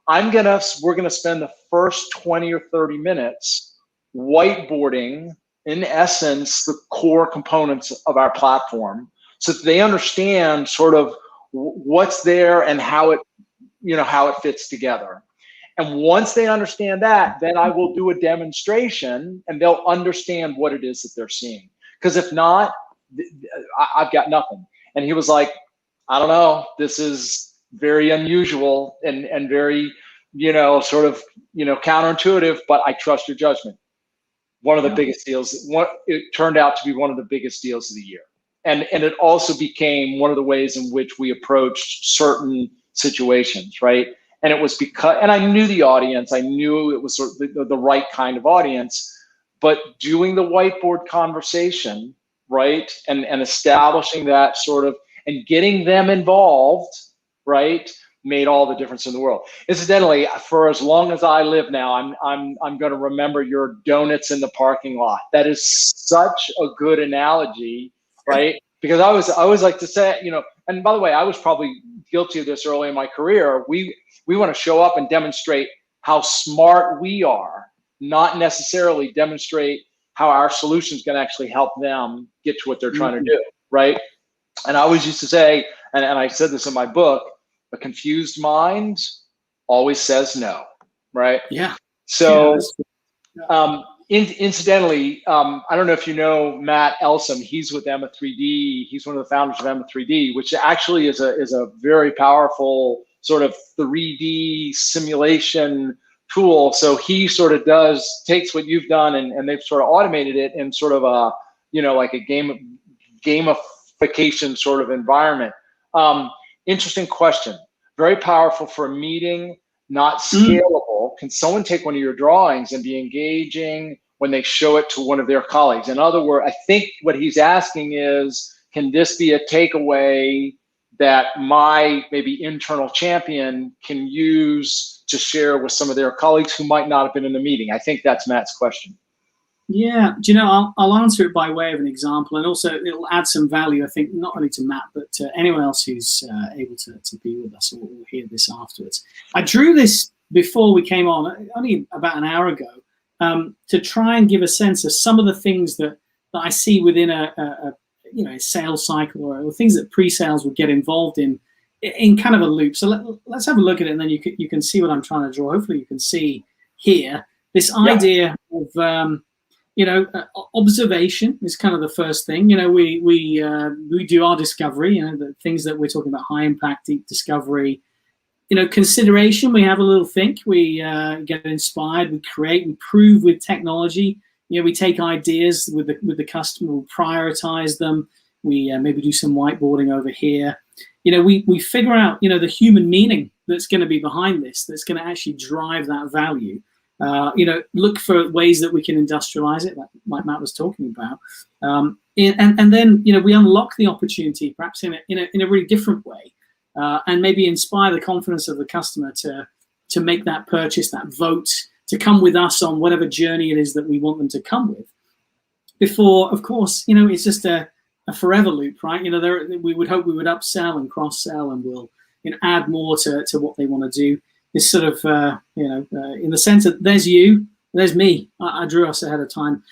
We're gonna spend the first 20 or 30 minutes whiteboarding, in essence, the core components of our platform so that they understand sort of what's there and how it fits together. And once they understand that, then I will do a demonstration and they'll understand what it is that they're seeing. Because if not, I've got nothing. And he was like, I don't know, this is very unusual and very, sort of, counterintuitive, but I trust your judgment. One of the biggest deals, it turned out to be one of the biggest deals of the year. And it also became one of the ways in which we approached certain situations, right? And it was and I knew the audience, I knew it was sort of the right kind of audience, but doing the whiteboard conversation, right? And establishing that sort of, and getting them involved, right? Made all the difference in the world. Incidentally, for as long as I live now, I'm going to remember your donuts in the parking lot. That is such a good analogy, right? Because I always like to say, and by the way, I was probably guilty of this early in my career. We want to show up and demonstrate how smart we are, not necessarily demonstrate how our solutions can actually help them get to what they're trying to do, right? And I always used to say, and I said this in my book, a confused mind always says no, right? Yeah. So, incidentally, I don't know if you know Matt Elsom. He's with Emma 3D. He's one of the founders of Emma 3D, which actually is a very powerful sort of 3D simulation tool. So he sort of takes what you've done and they've sort of automated it in sort of a, like a gamification sort of environment. Interesting question. Very powerful for a meeting, not scalable. Can someone take one of your drawings and be engaging when they show it to one of their colleagues? In other words, I think what he's asking is, can this be a takeaway that my maybe internal champion can use to share with some of their colleagues who might not have been in the meeting? I think that's Matt's question. Yeah, I'll answer it by way of an example, and also it'll add some value, I think, not only to Matt, but to anyone else who's able to be with us or hear this afterwards. I drew this before we came on, only about an hour ago, to try and give a sense of some of the things that I see within a sales cycle or things that pre-sales would get involved in kind of a loop. So let's have a look at it, and then you can see what I'm trying to draw. Hopefully you can see here this idea of observation is kind of the first thing. We do our discovery, the things that we're talking about, high impact, deep discovery, consideration. We have a little think. We get inspired. We create. We prove with technology. We take ideas with the customer. We prioritize them. We maybe do some whiteboarding over here. We figure out the human meaning that's going to be behind this. That's going to actually drive that value. Look for ways that we can industrialize it, like Matt was talking about. And then we unlock the opportunity, perhaps in a really different way. And maybe inspire the confidence of the customer to make that purchase, that vote, to come with us on whatever journey it is that we want them to come with. Before, of course, it's just a forever loop, right? We would hope we would upsell and cross-sell, and we'll add more to what they want to do. It's sort of in the sense that there's you, there's me. I drew us ahead of time.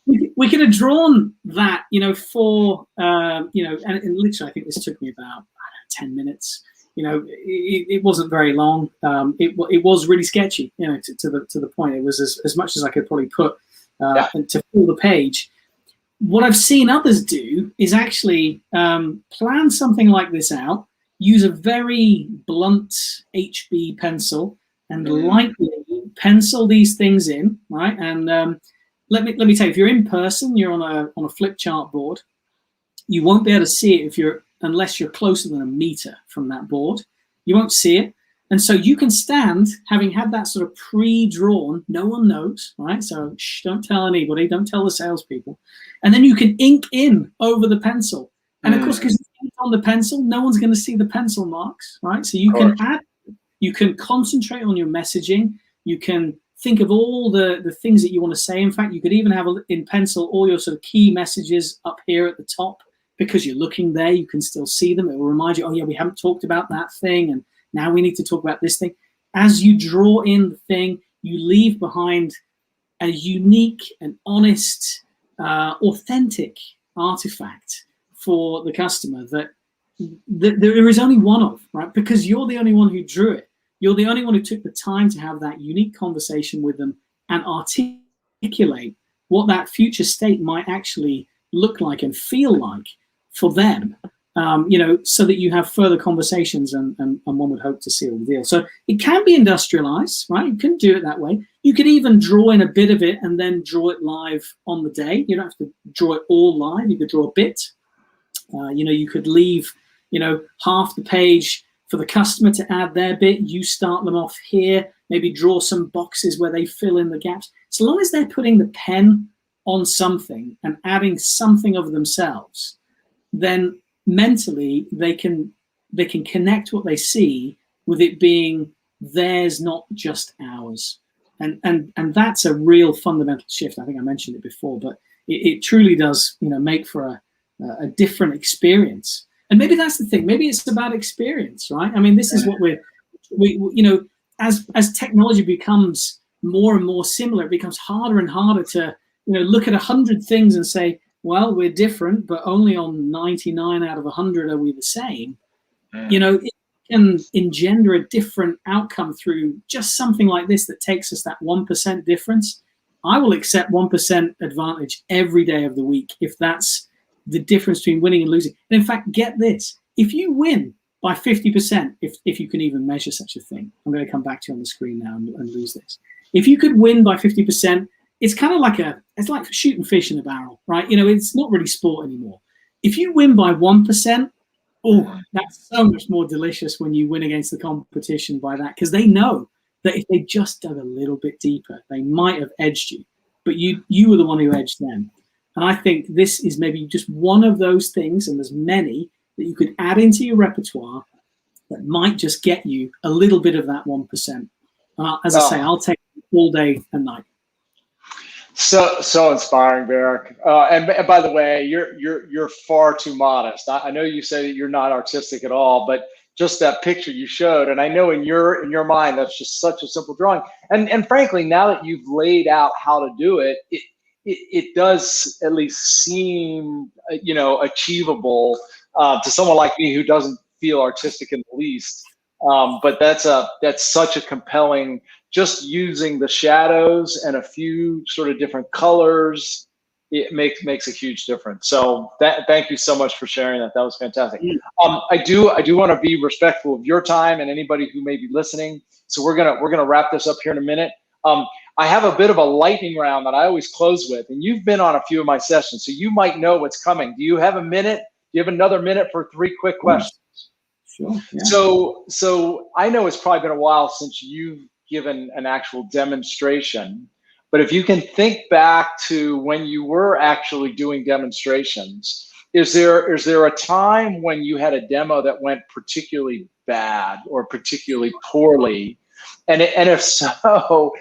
We could have drawn that, for and literally I think this took me about 10 minutes. It wasn't very long. It was really sketchy, to the point. It was as much as I could probably put to fill the page. What I've seen others do is actually plan something like this out, use a very blunt HB pencil, and lightly pencil these things in, right? And let me tell you, if you're in person, you're on a flip chart board, you won't be able to see it unless you're closer than a meter from that board. You won't see it. And so you can stand, having had that sort of pre-drawn, no one knows, right? So don't tell anybody, don't tell the salespeople. And then you can ink in over the pencil. And of course, because it's inked on the pencil, no one's going to see the pencil marks, right? So you can add, you can concentrate on your messaging. You can think of all the things that you want to say. In fact, you could even have in pencil all your sort of key messages up here at the top, because you're looking there, you can still see them. It will remind you, oh yeah, we haven't talked about that thing, and now we need to talk about this thing. As you draw in the thing, you leave behind a unique and honest, authentic artifact for the customer that there is only one of, right? Because you're the only one who drew it. You're the only one who took the time to have that unique conversation with them and articulate what that future state might actually look like and feel like for them. So that you have further conversations and one would hope to seal the deal. So it can be industrialized, right? You can do it that way. You could even draw in a bit of it and then draw it live on the day. You don't have to draw it all live. You could draw a bit. You could leave, half the page for the customer to add their bit. You start them off here, maybe draw some boxes where they fill in the gaps. So long as they're putting the pen on something and adding something of themselves, then mentally they can connect what they see with it being theirs, not just ours. And that's a real fundamental shift. I think I mentioned it before, but it truly does, make for a different experience. And maybe that's the thing. Maybe it's about experience, right? I mean, this is what we as technology becomes more and more similar, it becomes harder and harder to look at 100 things and say, well, we're different, but only on 99 out of 100 are we the same. It can engender a different outcome through just something like this that takes us that 1% difference. I will accept 1% advantage every day of the week if that's the difference between winning and losing. And in fact, get this. If you win by 50%, if you can even measure such a thing, I'm going to come back to you on the screen now and lose this. If you could win by 50%, it's kind of like it's like shooting fish in a barrel, right? It's not really sport anymore. If you win by 1%, that's so much more delicious when you win against the competition by that, because they know that if they just dug a little bit deeper, they might have edged you, but you were the one who edged them. And I think this is maybe just one of those things, and there's many that you could add into your repertoire that might just get you a little bit of that 1%. As I say, I'll take it all day and night. So inspiring, Varik. And by the way, you're far too modest. I know you say that you're not artistic at all, but just that picture you showed, and I know in your mind that's just such a simple drawing. And frankly, now that you've laid out how to do it, it does at least seem achievable to someone like me who doesn't feel artistic in the least. But that's such a compelling, just using the shadows and a few sort of different colors it makes a huge difference. So thank you so much for sharing that. That was fantastic. I do want to be respectful of your time and anybody who may be listening. So we're gonna wrap this up here in a minute. I have a bit of a lightning round that I always close with, and you've been on a few of my sessions, so you might know what's coming. Do you have a minute? Do you have another minute for 3 quick questions? Sure. Yeah. So I know it's probably been a while since you've given an actual demonstration, but if you can think back to when you were actually doing demonstrations, is there a time when you had a demo that went particularly bad or particularly poorly? And if so,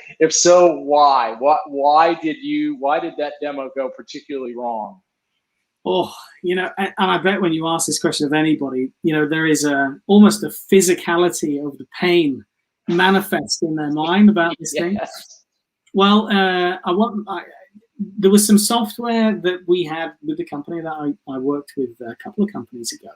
why? Why did that demo go particularly wrong? Oh, and I bet when you ask this question of anybody, there is almost a physicality of the pain manifest in their mind about this thing. Well, there was some software that we had with the company that I worked with a couple of companies ago,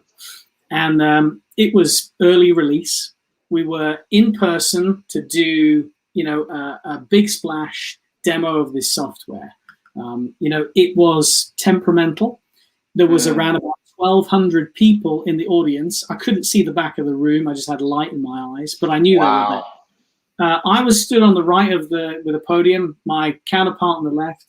and it was early release. We were in person to do, a big splash demo of this software. It was temperamental. There was around about 1,200 people in the audience. I couldn't see the back of the room. I just had light in my eyes, but I knew they were there. I was stood on the right with a podium, my counterpart on the left,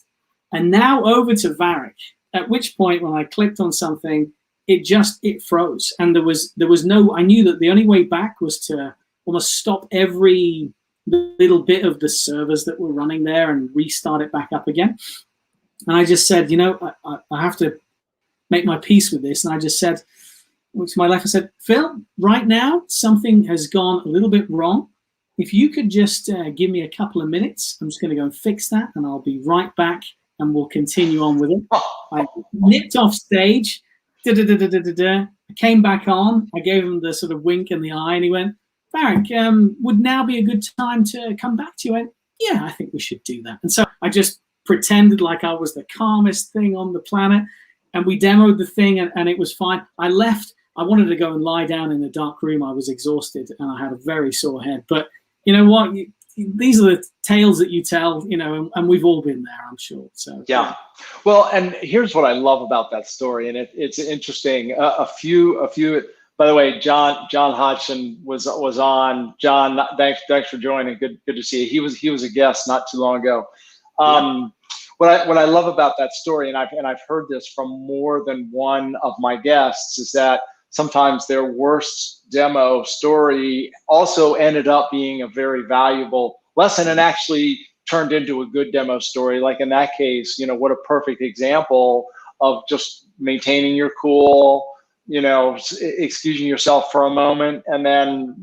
and now over to Varik, at which point when I clicked on something, it froze. And there was no, I knew that the only way back was to almost stop every little bit of the servers that were running there and restart it back up again. And I just said, I have to make my peace with this. And I just said, to my left, I said, Phil, right now, something has gone a little bit wrong. If you could just give me a couple of minutes, I'm just going to go and fix that, and I'll be right back, and we'll continue on with it. I nipped off stage. I came back on. I gave him the sort of wink in the eye, and he went, Varik, would now be a good time to come back to you? I went, yeah, I think we should do that. And so I just pretended like I was the calmest thing on the planet, and we demoed the thing, and it was fine. I left. I wanted to go and lie down in a dark room. I was exhausted, and I had a very sore head. But you know what? These are the tales that you tell, and we've all been there, I'm sure. So yeah. Well, and here's what I love about that story, and it's interesting. A few. By the way, John Hodgson was on. John, thanks for joining. Good to see you. He was a guest not too long ago. What I love about that story, and I've heard this from more than one of my guests, is that sometimes their worst demo story also ended up being a very valuable lesson and actually turned into a good demo story. Like in that case, what a perfect example of just maintaining your cool, excusing yourself for a moment, and then,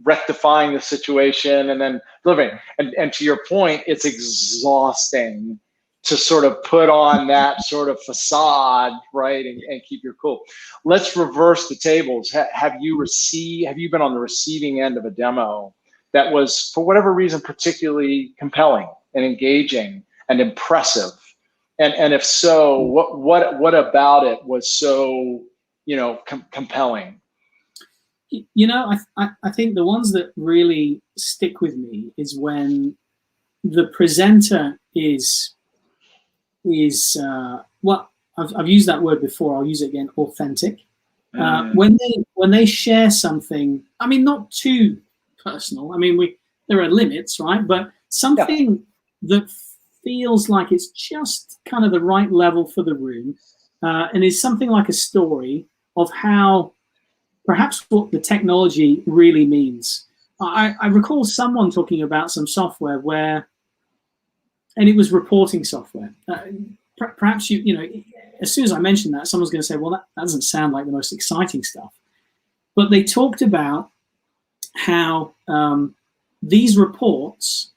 rectifying the situation and then delivering. And to your point, it's exhausting to sort of put on that sort of facade, right, and keep your cool. Let's reverse the tables. Have you been on the receiving end of a demo that was, for whatever reason, particularly compelling and engaging and impressive? And if so, what about it was so, compelling? I think the ones that really stick with me is when the presenter is well, I've used that word before. I'll use it again. Authentic. When they share something, I mean, not too personal. I mean, there are limits, right? But something that feels like it's just kind of the right level for the room, and is something like a story of how perhaps what the technology really means. I recall someone talking about some software and it was reporting software. Perhaps as soon as I mentioned that, someone's going to say, well, that doesn't sound like the most exciting stuff. But they talked about how these reports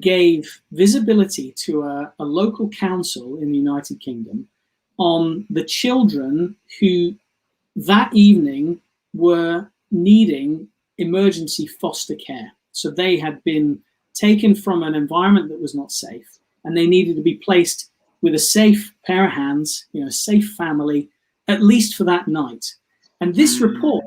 gave visibility to a local council in the United Kingdom on the children who that evening were needing emergency foster care. So they had been taken from an environment that was not safe, and they needed to be placed with a safe pair of hands, a safe family, at least for that night. And this report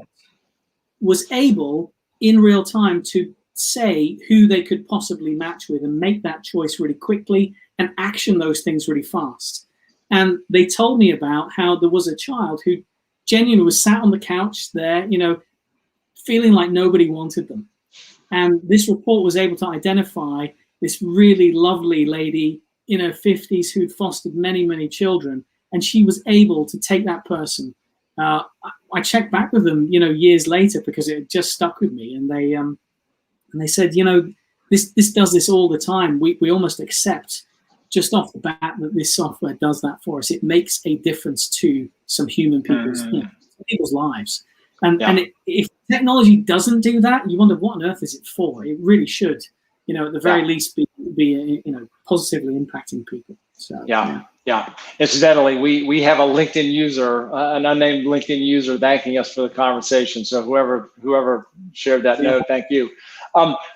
was able, in real time, to say who they could possibly match with and make that choice really quickly and action those things really fast. And they told me about how there was a child who genuinely was sat on the couch there, feeling like nobody wanted them. And this report was able to identify this really lovely lady in her 50s who'd fostered many, many children. And she was able to take that person. I checked back with them, years later, because it had just stuck with me. And they said, this does this all the time. We almost accept just off the bat that this software does that for us. It makes a difference to some human people's lives. And if technology doesn't do that, you wonder what on earth is it for? It really should, at the very least be positively impacting people. So yeah. Incidentally, we have a LinkedIn user, an unnamed LinkedIn user, thanking us for the conversation. So whoever shared that note, thank you.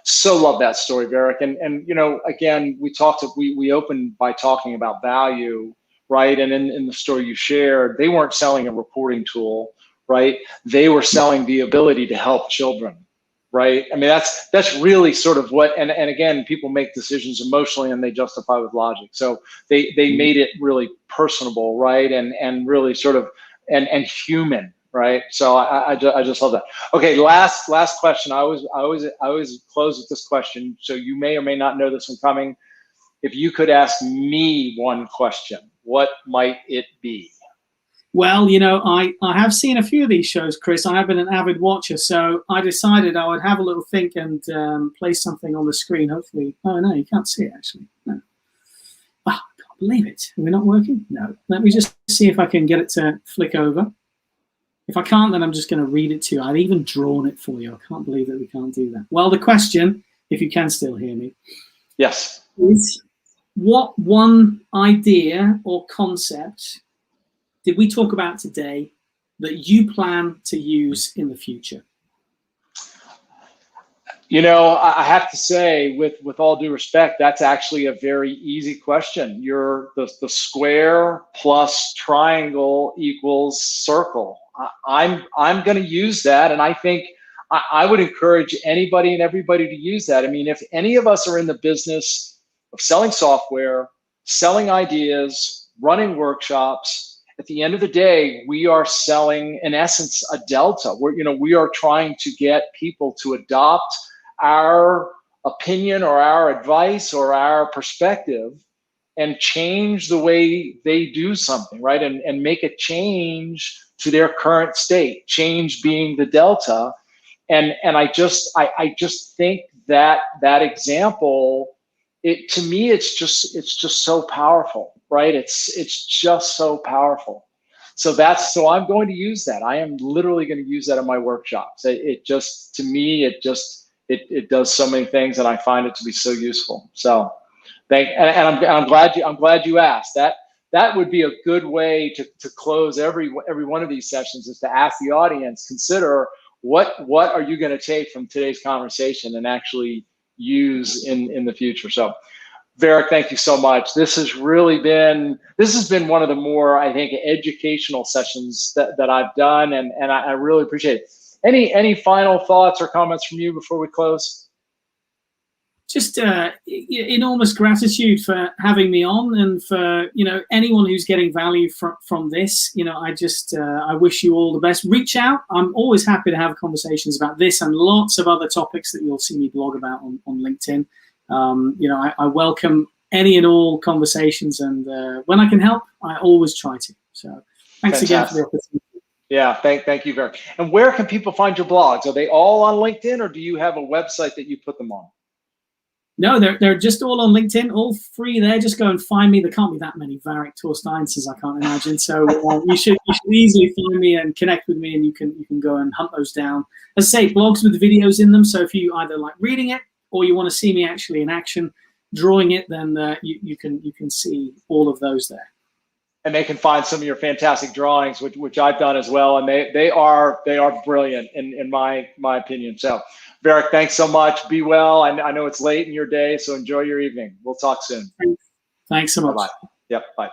So love that story, Varik. And again, we opened by talking about value, right? And in the story you shared, they weren't selling a reporting tool, right? They were selling the ability to help children, right? I mean, that's really sort of what, and again, people make decisions emotionally and they justify with logic. So they made it really personable, right? And really sort of, and human, right? So I just love that. Okay, last question. I always close with this question. So you may or may not know this one coming. If you could ask me one question, what might it be? Well, I have seen a few of these shows, Chris. I have been an avid watcher, so I decided I would have a little think and place something on the screen, hopefully. Oh, no, you can't see it, actually. No. Oh, I can't believe it. Are we not working? No. Let me just see if I can get it to flick over. If I can't, then I'm just going to read it to you. I've even drawn it for you. I can't believe that we can't do that. Well, the question, if you can still hear me, yes, is what one idea or concept did we talk about today that you plan to use in the future? I have to say, with all due respect, that's actually a very easy question. The square plus triangle equals circle. I'm going to use that, and I think I would encourage anybody and everybody to use that. I mean, if any of us are in the business of selling software, selling ideas, running workshops, at the end of the day, we are selling, in essence, a delta. We are trying to get people to adopt our opinion or our advice or our perspective and change the way they do something, right? And make a change to their current state, change being the delta. And I just think that example, to me, it's just so powerful, right? It's just so powerful. So I'm going to use that. I am literally going to use that in my workshops. It does so many things, and I find it to be so useful. So I'm glad you asked that. That would be a good way to close every one of these sessions, is to ask the audience, consider what are you going to take from today's conversation and actually use in the future. So Varik, thank you so much. This has been one of the more, I think, educational sessions that I've done, and I really appreciate it. Any final thoughts or comments from you before we close? Just enormous gratitude for having me on, and for anyone who's getting value from this. I wish you all the best. Reach out. I'm always happy to have conversations about this and lots of other topics that you'll see me blog about on LinkedIn. I welcome any and all conversations, and when I can help, I always try to. So thanks again for the opportunity. Yeah, thank you, Varik. And where can people find your blogs? Are they all on LinkedIn, or do you have a website that you put them on? No, they're just all on LinkedIn, all free there. Just go and find me. There can't be that many Varik Torsteinsens, I can't imagine. So you should easily find me and connect with me, and you can go and hunt those down. As I say, blogs with videos in them. So if you either like reading it or you want to see me actually in action drawing it, then you can see all of those there. And they can find some of your fantastic drawings, which I've done as well, and they are brilliant in my opinion. So, Varik, thanks so much. Be well. I know it's late in your day, so enjoy your evening. We'll talk soon. Thanks so much. Bye-bye. Yep. Bye.